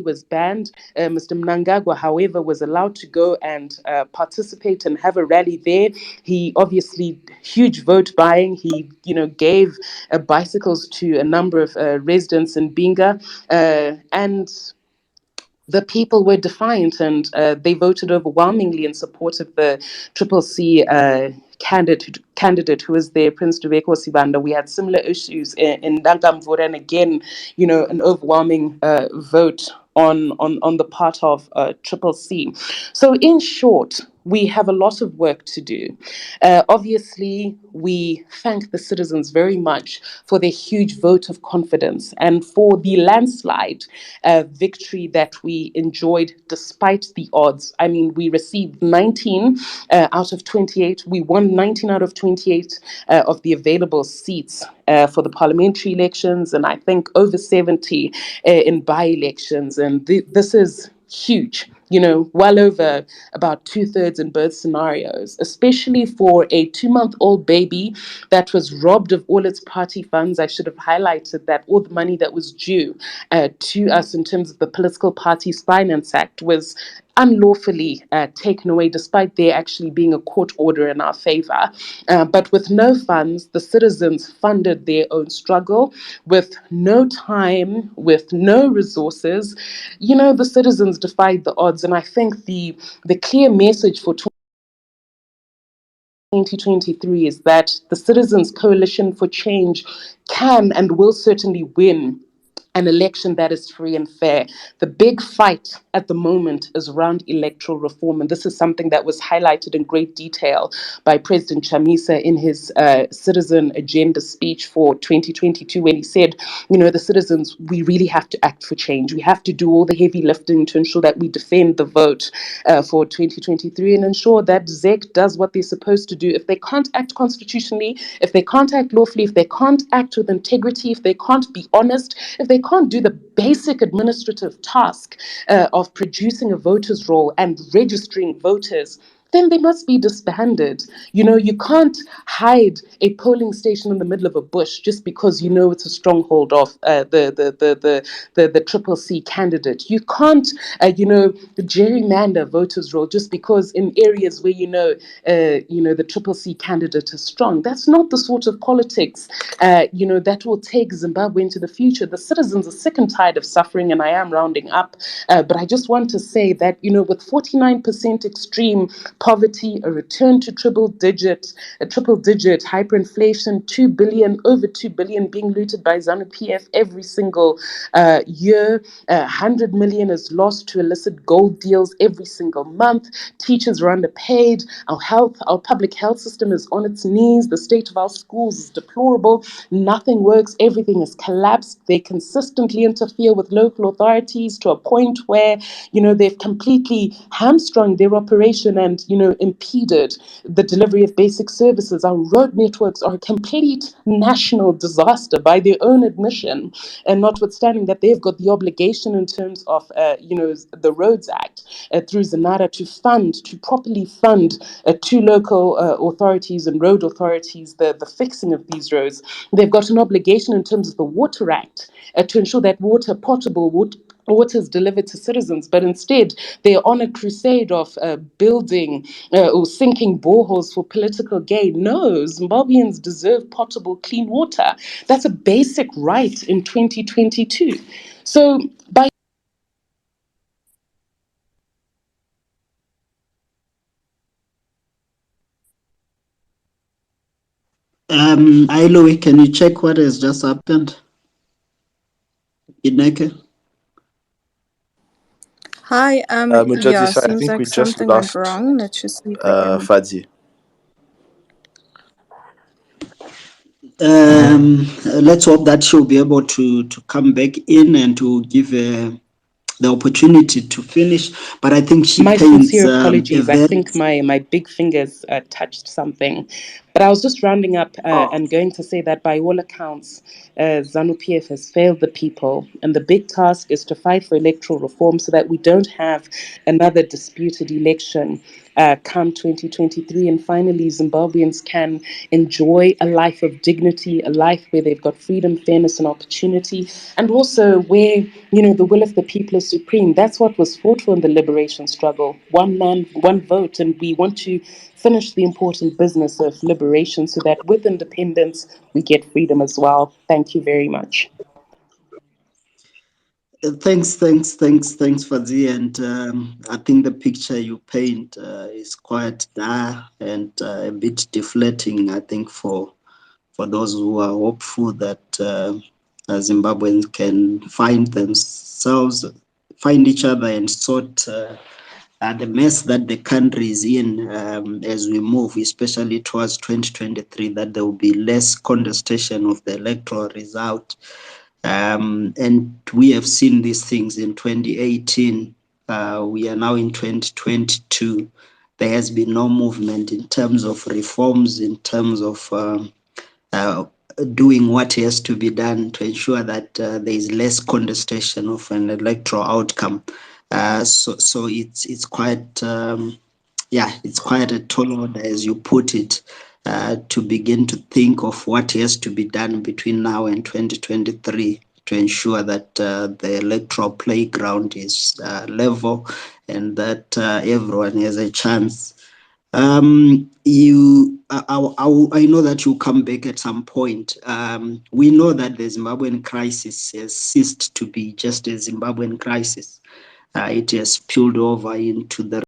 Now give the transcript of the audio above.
was banned. Mr. Mnangagwa, however, was allowed to go and participate and have a rally there. He obviously huge vote buying. He, gave bicycles to a number of residents in Binga, and the people were defiant, and they voted overwhelmingly in support of the Triple C candidate who was there, Prince Duveko Sibanda. We had similar issues in Dagamvura, and again, an overwhelming vote on the part of Triple C. So in short, we have a lot of work to do. Obviously, we thank the citizens very much for their huge vote of confidence and for the landslide victory that we enjoyed despite the odds. I mean, we received 19 out of 28. We won 19 out of 28 of the available seats for the parliamentary elections, and I think over 70 in by-elections. And this is huge, well over about 2/3 in both scenarios, especially for a 2-month-old baby that was robbed of all its party funds. I should have highlighted that all the money that was due to us in terms of the Political Parties Finance Act was unlawfully taken away, despite there actually being a court order in our favor. But with no funds, the citizens funded their own struggle with no time, with no resources. The citizens defied the odds. And I think the clear message for 2023 is that the Citizens Coalition for Change can and will certainly win an election that is free and fair. The big fight at the moment is around electoral reform, and this is something that was highlighted in great detail by President Chamisa in his citizen agenda speech for 2022, when he said, the citizens, we really have to act for change. We have to do all the heavy lifting to ensure that we defend the vote for 2023 and ensure that ZEC does what they're supposed to do. If they can't act constitutionally, if they can't act lawfully, if they can't act with integrity, if they can't be honest, if they can't do the basic administrative task of producing a voter's roll and registering voters, then they must be disbanded. You can't hide a polling station in the middle of a bush just because it's a stronghold of the Triple C candidate. You can't, gerrymander voters' roll just because in areas where the Triple C candidate is strong. That's not the sort of politics, that will take Zimbabwe into the future. The citizens are sick and tired of suffering, and I am rounding up. But I just want to say that, with 49% extreme poverty, a return to triple digit hyperinflation, over 2 billion being looted by ZANU-PF every single year, 100 million is lost to illicit gold deals every single month. Teachers are underpaid. Our public health system is on its knees. The state of our schools is deplorable. Nothing works. Everything is collapsed. They consistently interfere with local authorities to a point where, they've completely hamstrung their operation and, impeded the delivery of basic services. Our road networks are a complete national disaster by their own admission, and notwithstanding that they've got the obligation in terms of, the Roads Act through Zanara to properly fund to local authorities and road authorities the fixing of these roads. They've got an obligation in terms of the Water Act to ensure that potable water is delivered to citizens, but instead they're on a crusade of building or sinking boreholes for political gain. No, Zimbabweans deserve potable, clean water. That's a basic right in 2022. So by Hi, Louis, can you check what has just happened? Ineke? Hi, Mujadzi, yeah, sorry, I seems think like we just something went lost wrong. Let's just see if I can. Fadzayi. Let's hope that she'll be able to come back in and to give the opportunity to finish. But I think she my paints sincere a apologies. I very... think my big fingers touched something. But I was just rounding up and going to say that by all accounts, ZANU-PF has failed the people. And the big task is to fight for electoral reform so that we don't have another disputed election come 2023, and finally Zimbabweans can enjoy a life of dignity, a life where they've got freedom, fairness, and opportunity, and also where, the will of the people is supreme. That's what was fought for in the liberation struggle: one man, one vote. And we want to finish the important business of liberation so that with independence we get freedom as well. Thank you very much. Thanks, Fadzayi. And I think the picture you paint is quite dire and a bit deflating, I think, for those who are hopeful that Zimbabweans can find each other and sort the mess that the country is in as we move, especially towards 2023, that there will be less contestation of the electoral result. And we have seen these things in 2018. We are now in 2022. There has been no movement in terms of reforms, in terms of uh, doing what has to be done to ensure that there is less contestation of an electoral outcome. So it's quite it's quite a tall order, as you put it, to begin to think of what has to be done between now and 2023 to ensure that the electoral playground is level and that everyone has a chance. I know that you come back at some point. We know that the Zimbabwean crisis has ceased to be just a Zimbabwean crisis. It has spilled over into the